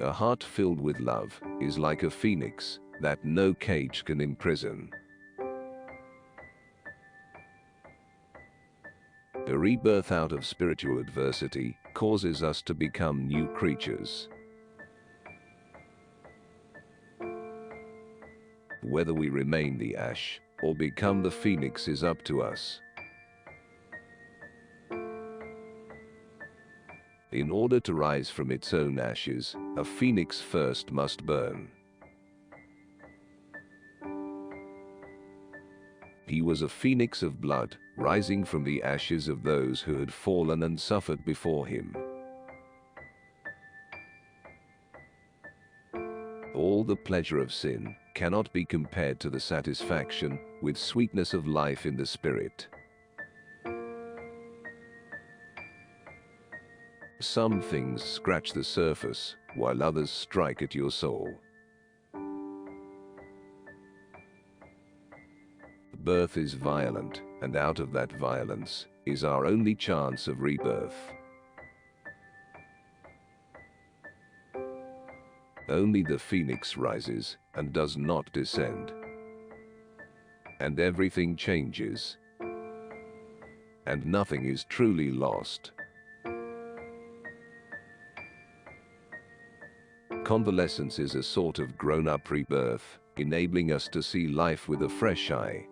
A heart filled with love is like a phoenix that no cage can imprison. A rebirth out of spiritual adversity causes us to become new creatures. Whether we remain the ash or become the phoenix is up to us. In order to rise from its own ashes, a phoenix first must burn. He was a phoenix of blood, rising from the ashes of those who had fallen and suffered before him. All the pleasure of sin cannot be compared to the satisfaction with sweetness of life in the Spirit. Some things scratch the surface, while others strike at your soul. Birth is violent, and out of that violence is our only chance of rebirth. Only the phoenix rises and does not descend. And everything changes. And nothing is truly lost. Convalescence is a sort of grown-up rebirth, enabling us to see life with a fresh eye.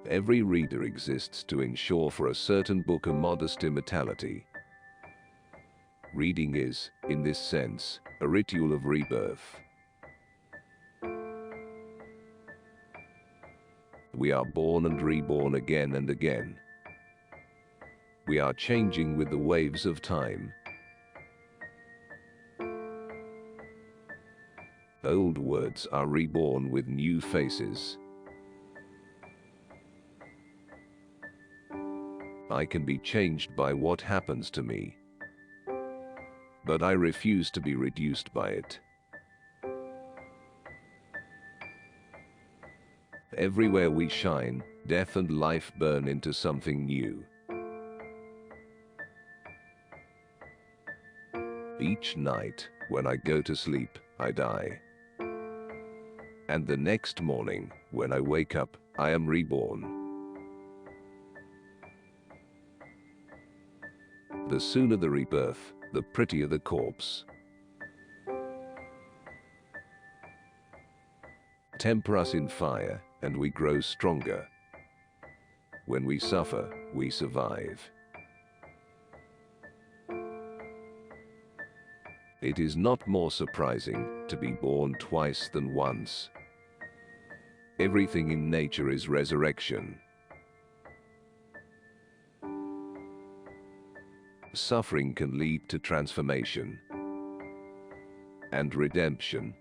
Every reader exists to ensure for a certain book a modest immortality. Reading is, in this sense, a ritual of rebirth. We are born and reborn again and again. We are changing with the waves of time. Old words are reborn with new faces. I can be changed by what happens to me, but I refuse to be reduced by it. Everywhere we shine, death and life burn into something new. Each night, when I go to sleep, I die. And the next morning, when I wake up, I am reborn. The sooner the rebirth, the prettier the corpse. Temper us in fire, and we grow stronger. When we suffer, we survive. It is not more surprising to be born twice than once. Everything in nature is resurrection. Suffering can lead to transformation and redemption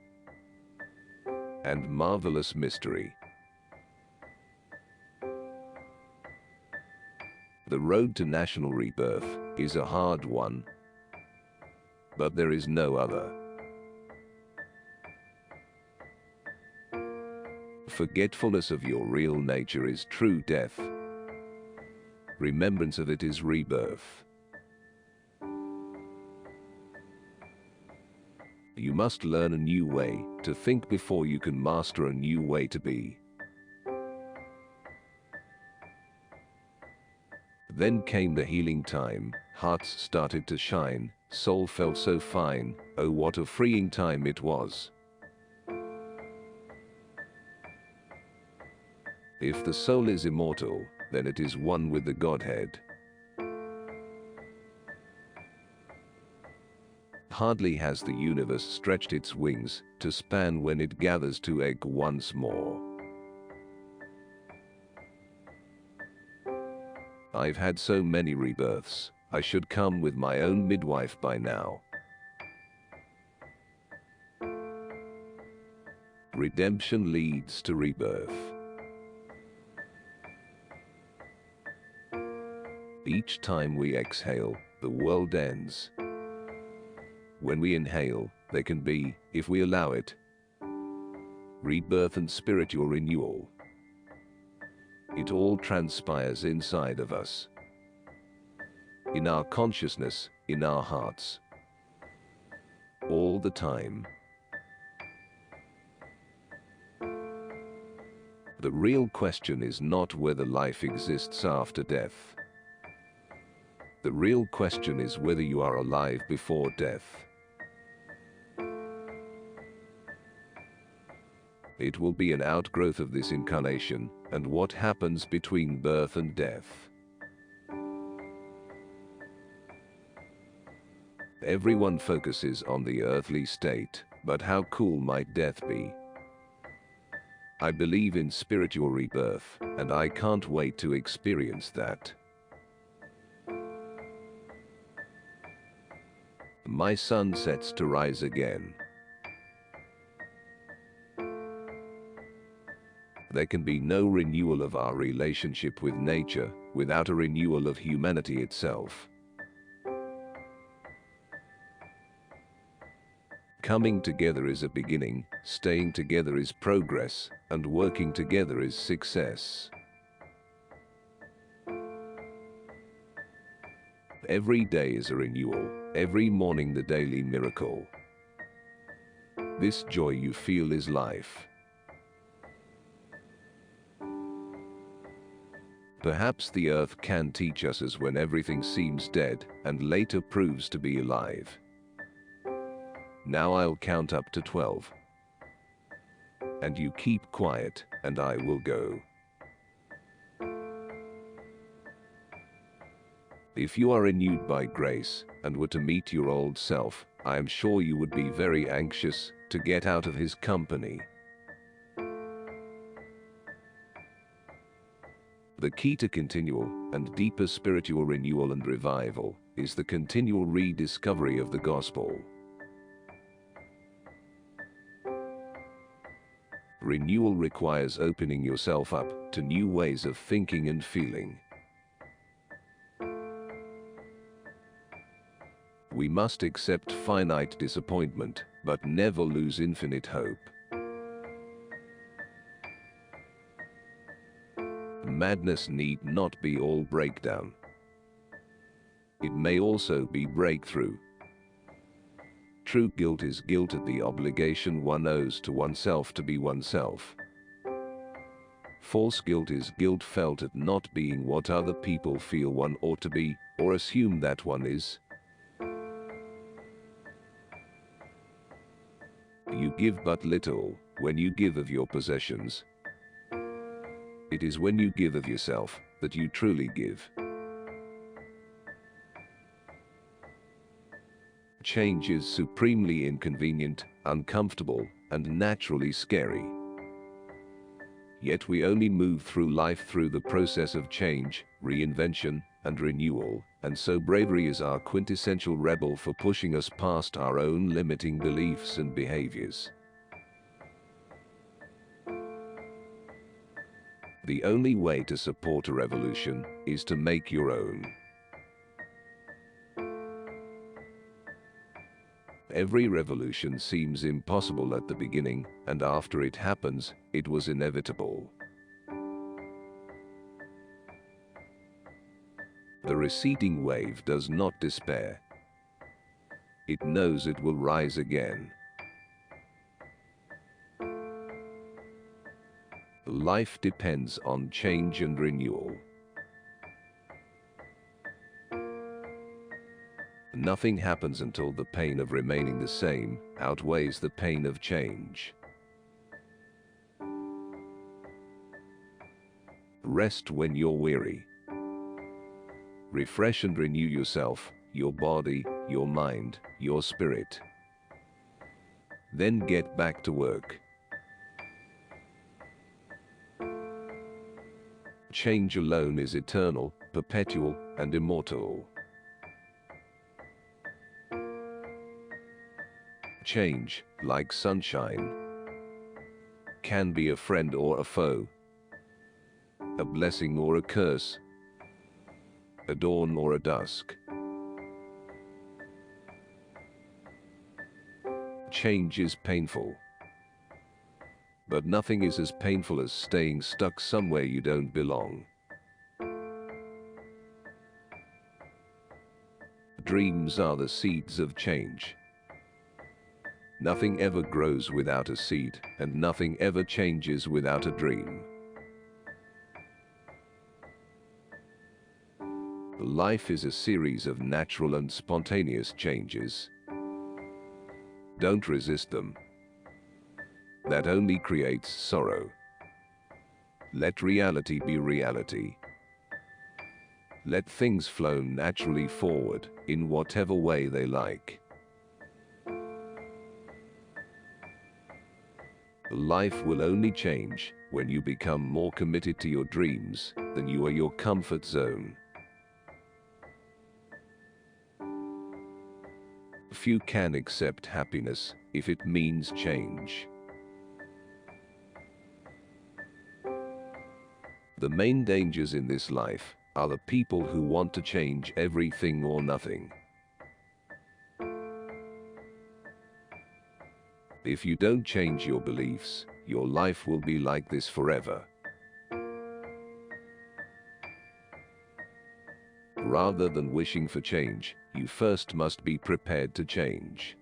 and marvelous mystery. The road to national rebirth is a hard one, but there is no other. Forgetfulness of your real nature is true death. Remembrance of it is rebirth. You must learn a new way to think before you can master a new way to be. Then came the healing time, hearts started to shine, soul felt so fine, oh what a freeing time it was. If the soul is immortal, then it is one with the Godhead. Hardly has the universe stretched its wings to span when it gathers to egg once more. I've had so many rebirths, I should come with my own midwife by now. Redemption leads to rebirth. Each time we exhale, the world ends. When we inhale, there can be, if we allow it, rebirth and spiritual renewal. It all transpires inside of us. in our consciousness, in our hearts. All the time. The real question is not whether life exists after death. The real question is whether you are alive before death. It will be an outgrowth of this incarnation, and what happens between birth and death. Everyone focuses on the earthly state, but how cool might death be? I believe in spiritual rebirth, and I can't wait to experience that. My sun sets to rise again. There can be no renewal of our relationship with nature without a renewal of humanity itself. Coming together is a beginning, staying together is progress, and working together is success. Every day is a renewal, every morning the daily miracle. This joy you feel is life. Perhaps the earth can teach us as when everything seems dead and later proves to be alive. Now I'll count up to 12. And you keep quiet, and I will go. If you are renewed by grace and were to meet your old self, I am sure you would be very anxious to get out of his company. The key to continual and deeper spiritual renewal and revival is the continual rediscovery of the gospel. Renewal requires opening yourself up to new ways of thinking and feeling. We must accept finite disappointment, but never lose infinite hope. Madness need not be all breakdown. It may also be breakthrough. True guilt is guilt at the obligation one owes to oneself to be oneself. False guilt is guilt felt at not being what other people feel one ought to be, or assume that one is. You give but little when you give of your possessions. It is when you give of yourself that you truly give. Change is supremely inconvenient, uncomfortable, and naturally scary. Yet we only move through life through the process of change, reinvention, and renewal, and so bravery is our quintessential rebel for pushing us past our own limiting beliefs and behaviors. The only way to support a revolution is to make your own. Every revolution seems impossible at the beginning, and after it happens, it was inevitable. The receding wave does not despair. It knows it will rise again. Life depends on change and renewal. Nothing happens until the pain of remaining the same outweighs the pain of change. Rest when you're weary. Refresh and renew yourself, your body, your mind, your spirit. Then get back to work. Change alone is eternal, perpetual, and immortal. Change, like sunshine, can be a friend or a foe, a blessing or a curse, a dawn or a dusk. Change is painful. But nothing is as painful as staying stuck somewhere you don't belong. dreams are the seeds of change. Nothing ever grows without a seed, and nothing ever changes without a dream. Life is a series of natural and spontaneous changes. Don't resist them. That only creates sorrow. Let reality be reality. Let things flow naturally forward, in whatever way they like. Life will only change when you become more committed to your dreams than you are your comfort zone. Few can accept happiness if it means change. The main dangers in this life are the people who want to change everything or nothing. If you don't change your beliefs, your life will be like this forever. Rather than wishing for change, you first must be prepared to change.